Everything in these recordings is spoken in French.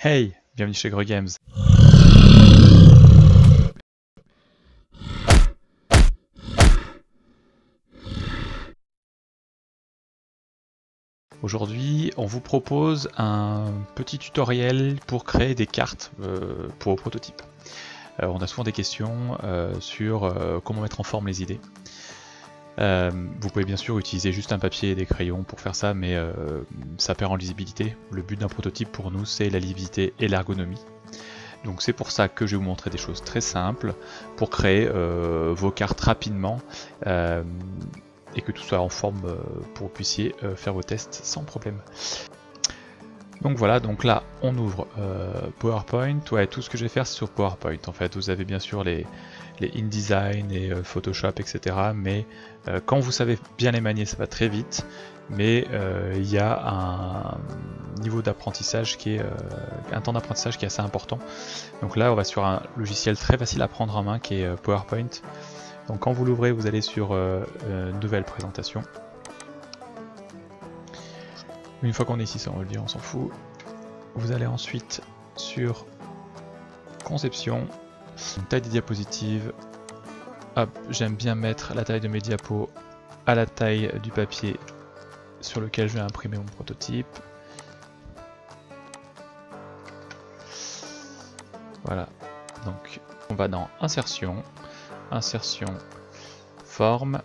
Hey, bienvenue chez Greux Games. Aujourd'hui, on vous propose un petit tutoriel pour créer des cartes pour vos prototypes. On a souvent des questions sur comment mettre en forme les idées. Vous pouvez bien sûr utiliser juste un papier et des crayons pour faire ça, mais ça perd en lisibilité. Le but d'un prototype pour nous, c'est la lisibilité et l'ergonomie. Donc c'est pour ça que je vais vous montrer des choses très simples pour créer vos cartes rapidement et que tout soit en forme pour que vous puissiez faire vos tests sans problème. Donc voilà, donc là on ouvre PowerPoint. Ouais, tout ce que je vais faire c'est sur PowerPoint en fait. Vous avez bien sûr les InDesign et Photoshop, etc. Mais quand vous savez bien les manier, ça va très vite. Mais il y a un niveau d'apprentissage qui est un temps d'apprentissage qui est assez important. Donc là on va sur un logiciel très facile à prendre en main qui est PowerPoint. Donc quand vous l'ouvrez, vous allez sur nouvelle présentation. Une fois qu'on est ici, ça on va le dire, on s'en fout. Vous allez ensuite sur conception, taille des diapositives. Hop, j'aime bien mettre la taille de mes diapos à la taille du papier sur lequel je vais imprimer mon prototype. Voilà, donc on va dans insertion, forme,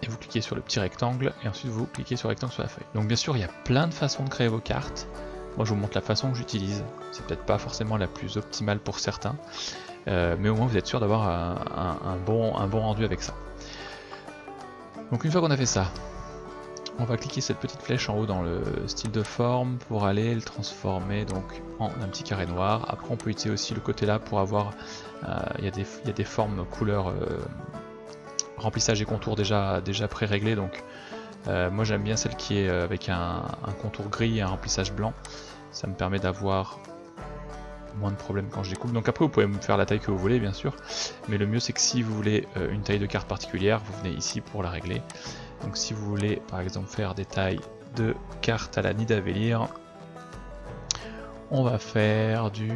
et vous cliquez sur le petit rectangle, et ensuite vous cliquez sur le rectangle sur la feuille. Donc bien sûr, il y a plein de façons de créer vos cartes. Moi je vous montre la façon que j'utilise. C'est peut-être pas forcément la plus optimale pour certains, mais au moins vous êtes sûr d'avoir un bon rendu avec ça. Donc une fois qu'on a fait ça, on va cliquer cette petite flèche en haut dans le style de forme pour aller le transformer donc en un petit carré noir. Après on peut utiliser aussi le côté là pour avoir, il y a des formes couleurs remplissage et contours déjà pré-réglés, donc moi j'aime bien celle qui est avec un contour gris et un remplissage blanc. Ça me permet d'avoir moins de problèmes quand je découpe. Donc après vous pouvez me faire la taille que vous voulez bien sûr, mais le mieux c'est que si vous voulez une taille de carte particulière, vous venez ici pour la régler. Donc si vous voulez par exemple faire des tailles de cartes à la Nidavellir, on va faire du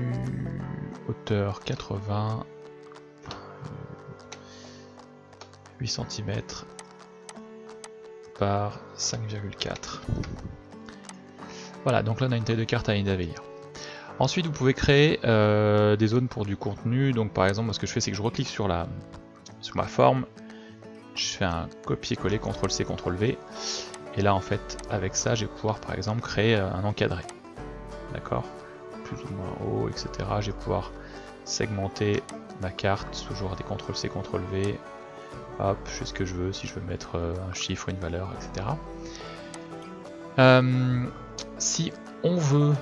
hauteur 80, 8 cm par 5,4. Voilà, donc là on a une taille de carte à Nidavellir. Ensuite vous pouvez créer des zones pour du contenu. Donc par exemple, moi, ce que je fais c'est que je reclique sur ma forme, je fais un copier-coller, CTRL-C, CTRL-V, et là en fait avec ça je vais pouvoir par exemple créer un encadré, d'accord, plus ou moins haut, etc. Je vais pouvoir segmenter ma carte, toujours des CTRL-C, CTRL-V, hop, je fais ce que je veux, si je veux mettre un chiffre, une valeur, etc. Si on veut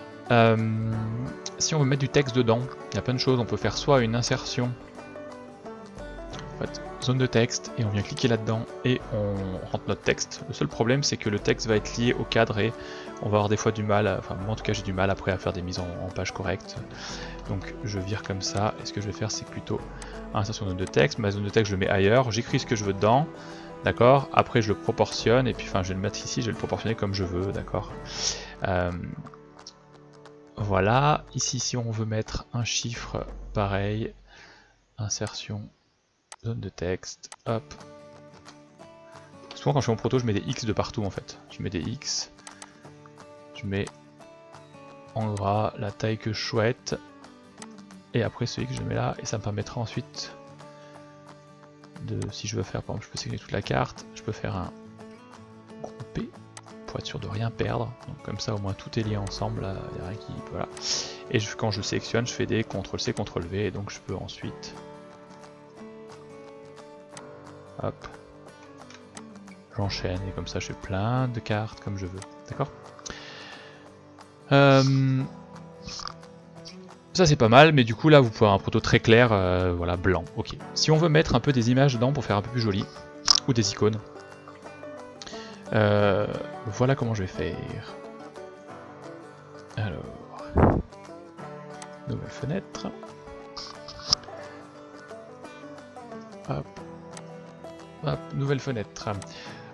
mettre du texte dedans, il y a plein de choses. On peut faire soit une insertion, en fait, zone de texte, et on vient cliquer là-dedans et on rentre notre texte. Le seul problème c'est que le texte va être lié au cadre et on va avoir des fois du mal, enfin moi en tout cas j'ai du mal après à faire des mises en page correctes. Donc je vire comme ça, et ce que je vais faire c'est plutôt insertion zone de texte. Ma zone de texte je le mets ailleurs, j'écris ce que je veux dedans, d'accord. Après je le proportionne, et puis enfin je vais le mettre ici, je vais le proportionner comme je veux, d'accord. Voilà, ici si on veut mettre un chiffre, pareil, insertion, zone de texte, hop. Souvent quand je fais mon proto je mets des X de partout en fait. Je mets des X, je mets en gras la taille que je souhaite, et après celui que je mets là, et ça me permettra ensuite de, si je veux faire par exemple, je peux sélectionner toute la carte, je peux faire un groupé pour être sûr de rien perdre, donc comme ça au moins tout est lié ensemble, là, il n'y a rien qui, voilà. Et quand je sélectionne, je fais des CTRL-C, CTRL-V, et donc je peux ensuite, hop, j'enchaîne, et comme ça je fais plein de cartes comme je veux, d'accord. Ça c'est pas mal, mais du coup là vous pouvez avoir un proto très clair, voilà, blanc, ok. Si on veut mettre un peu des images dedans pour faire un peu plus joli, ou des icônes, voilà comment je vais faire. Alors, nouvelle fenêtre, hop, hop, nouvelle fenêtre.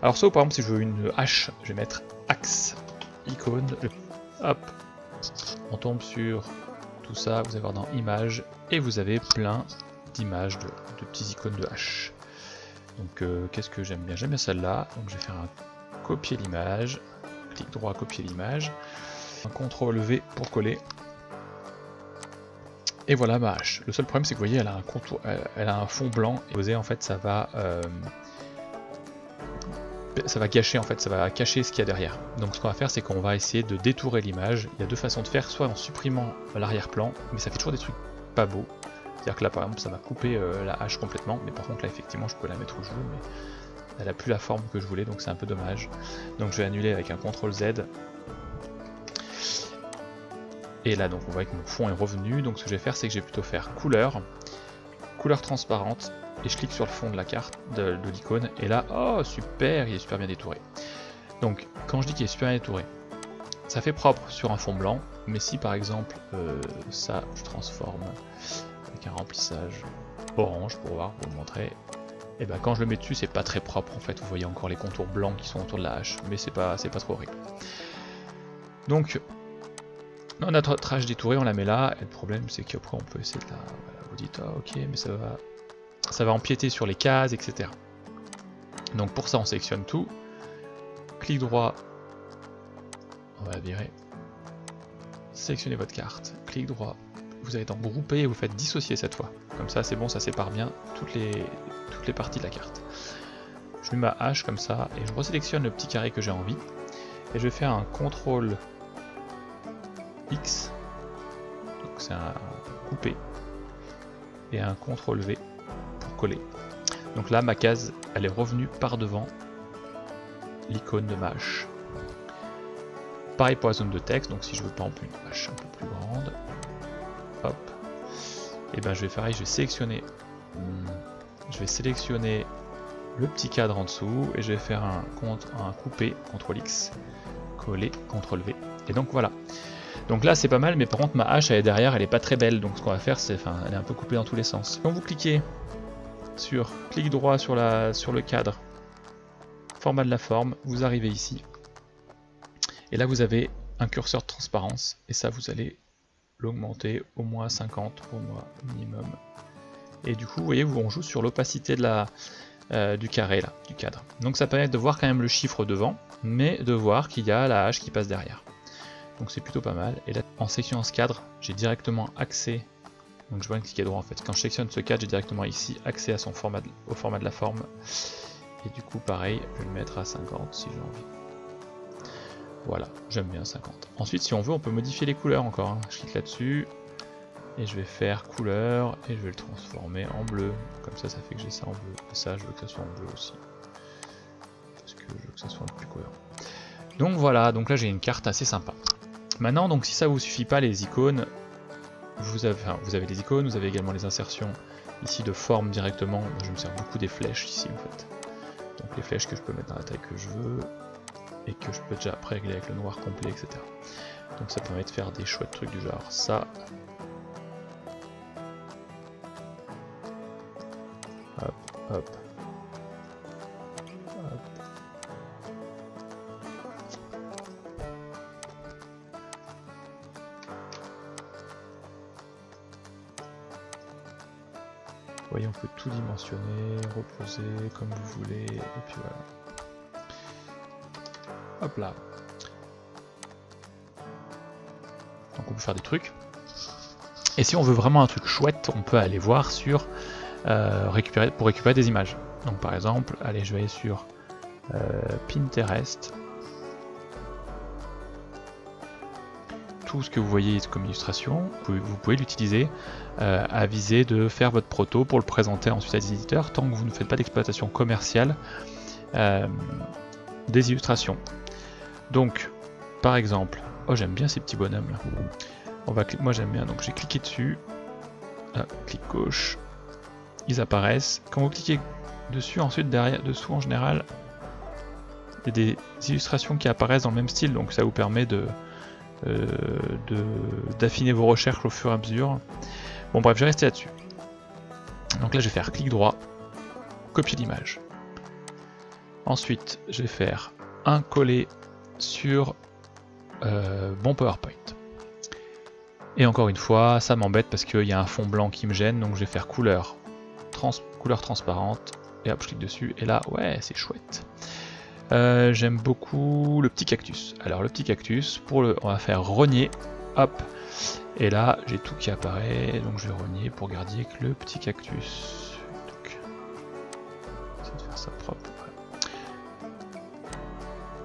Alors ça par exemple si je veux une hache, je vais mettre axe, icône, hop, on tombe sur tout ça, vous allez voir dans images, et vous avez plein d'images, de petits icônes de hache. Donc qu'est-ce que j'aime bien? J'aime bien celle-là, donc je vais faire un copier l'image, clic droit, copier l'image, un CTRL V pour coller. Et voilà ma hache. Le seul problème c'est que vous voyez elle a un contour, elle a un fond blanc et en fait ça va gâcher, en fait ça va cacher ce qu'il y a derrière. Donc ce qu'on va faire c'est qu'on va essayer de détourer l'image. Il y a deux façons de faire, soit en supprimant l'arrière-plan, mais ça fait toujours des trucs pas beaux. C'est-à-dire que là par exemple ça m'a coupé la hache complètement, mais par contre là effectivement je peux la mettre où je veux, mais elle a plus la forme que je voulais, donc c'est un peu dommage. Donc je vais annuler avec un CTRL Z. Et là donc on voit que mon fond est revenu, donc ce que je vais faire c'est que je vais plutôt faire couleur transparente, et je clique sur le fond de la carte, de l'icône, et là, oh super, il est super bien détouré. Donc quand je dis qu'il est super bien détouré, ça fait propre sur un fond blanc, mais si par exemple ça je transforme avec un remplissage orange pour voir, pour vous montrer, et ben quand je le mets dessus c'est pas très propre en fait, vous voyez encore les contours blancs qui sont autour de la hache, mais c'est pas trop horrible. Donc on a notre hache détourée, on la met là, et le problème c'est qu'après on peut essayer de la... Voilà, vous dites ah, ok mais ça va empiéter sur les cases, etc. Donc pour ça on sélectionne tout, clic droit, on va la virer, sélectionnez votre carte, clic droit, vous allez dans grouper et vous faites dissocier cette fois. Comme ça c'est bon, ça sépare bien toutes les parties de la carte. Je mets ma hache comme ça et je resélectionne le petit carré que j'ai envie. Et je vais faire un CTRL X, donc c'est un couper, et un CTRL V pour coller. Donc là ma case elle est revenue par devant l'icône de ma hache. Pareil pour la zone de texte, donc si je veux par exemple une hache un peu plus grande, hop, et ben je vais faire, je vais sélectionner le petit cadre en dessous et je vais faire un couper, CTRL X, coller, CTRL V, et donc voilà. Donc là c'est pas mal, mais par contre ma hache elle est derrière, elle est pas très belle, donc ce qu'on va faire c'est, elle est un peu coupée dans tous les sens. Quand vous cliquez sur clic droit sur le cadre, format de la forme, vous arrivez ici, et là vous avez un curseur de transparence, et ça vous allez l'augmenter au moins 50, au moins minimum. Et du coup vous voyez, on joue sur l'opacité de du carré là, du cadre. Donc ça permet de voir quand même le chiffre devant, mais de voir qu'il y a la hache qui passe derrière. Donc c'est plutôt pas mal. Et là, en sélectionnant ce cadre, j'ai directement accès. Donc je vois cliquer droit en fait. Quand je sélectionne ce cadre, j'ai directement ici accès à au format de la forme. Et du coup, pareil, je vais le mettre à 50 si j'ai envie. Voilà, j'aime bien 50. Ensuite, si on veut, on peut modifier les couleurs encore. Hein. Je clique là-dessus et je vais faire couleur et je vais le transformer en bleu. Comme ça, ça fait que j'ai ça en bleu. Et ça, je veux que ça soit en bleu aussi. Parce que je veux que ça soit un peu plus cohérent. Donc voilà, donc là j'ai une carte assez sympa. Maintenant, donc si ça vous suffit pas les icônes, vous avez les icônes, vous avez également les insertions ici de forme directement. Moi, je me sers beaucoup des flèches ici en fait. Donc les flèches que je peux mettre dans la taille que je veux et que je peux déjà après régler avec le noir complet, etc. Donc ça permet de faire des chouettes trucs du genre ça. Hop, hop. Vous voyez, on peut tout dimensionner, reposer comme vous voulez, et puis voilà. Hop là. Donc on peut faire des trucs. Et si on veut vraiment un truc chouette, on peut aller voir sur pour récupérer des images. Donc par exemple, allez, je vais aller sur Pinterest. Tout ce que vous voyez comme illustration, vous pouvez l'utiliser à viser de faire votre proto pour le présenter ensuite à des éditeurs tant que vous ne faites pas d'exploitation commerciale des illustrations. Donc par exemple, oh j'aime bien ces petits bonhommes là. Moi j'aime bien, donc j'ai cliqué dessus, clic gauche, ils apparaissent. Quand vous cliquez dessus, ensuite dessous en général, il y a des illustrations qui apparaissent dans le même style, donc ça vous permet d'affiner vos recherches au fur et à mesure. Bon bref, je vais rester là-dessus. Donc là je vais faire clic droit, copier l'image. Ensuite je vais faire un coller sur bon PowerPoint. Et encore une fois, ça m'embête parce qu'il y a un fond blanc qui me gêne, donc je vais faire couleur transparente, et hop, je clique dessus, et là, ouais, c'est chouette. J'aime beaucoup le petit cactus. Alors le petit cactus, on va faire rogner, hop, et là j'ai tout qui apparaît, donc je vais rogner pour garder avec le petit cactus. Donc, essayer de faire ça propre.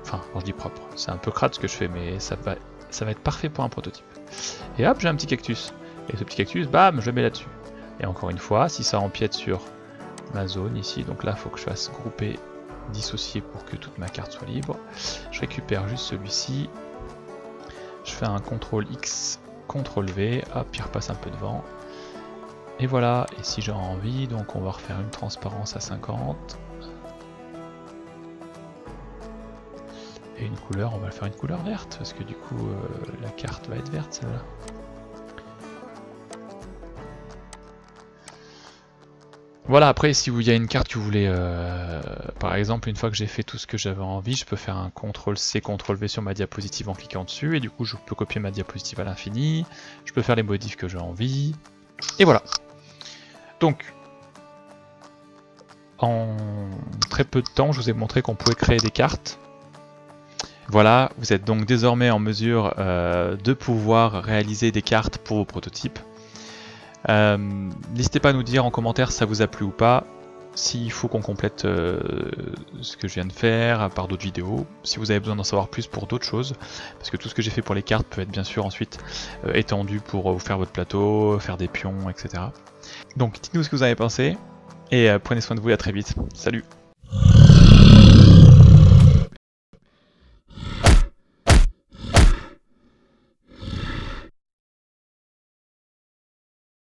Enfin, quand je dis propre, c'est un peu crade ce que je fais, mais ça va être parfait pour un prototype. Et hop, j'ai un petit cactus. Et ce petit cactus, bam, je le mets là-dessus. Et encore une fois, si ça empiète sur ma zone ici, donc là, il faut que je fasse grouper, dissocier pour que toute ma carte soit libre. Je récupère juste celui-ci. Je fais un CTRL X, CTRL V, hop, il repasse un peu devant. Et voilà, et si j'ai envie, donc on va refaire une transparence à 50. Et une couleur, on va faire une couleur verte, parce que du coup, la carte va être verte, celle-là. Voilà, après, si il y a une carte que vous voulez, par exemple, une fois que j'ai fait tout ce que j'avais envie, je peux faire un CTRL-C, CTRL-V sur ma diapositive en cliquant dessus, et du coup, je peux copier ma diapositive à l'infini, je peux faire les modifs que j'ai envie, et voilà. Donc, en très peu de temps, je vous ai montré qu'on pouvait créer des cartes. Voilà, vous êtes donc désormais en mesure de pouvoir réaliser des cartes pour vos prototypes. N'hésitez pas à nous dire en commentaire si ça vous a plu ou pas, s'il faut qu'on complète ce que je viens de faire par d'autres vidéos, si vous avez besoin d'en savoir plus pour d'autres choses, parce que tout ce que j'ai fait pour les cartes peut être bien sûr ensuite étendu pour vous faire votre plateau, faire des pions, etc. Donc dites-nous ce que vous en avez pensé, et prenez soin de vous et à très vite. Salut!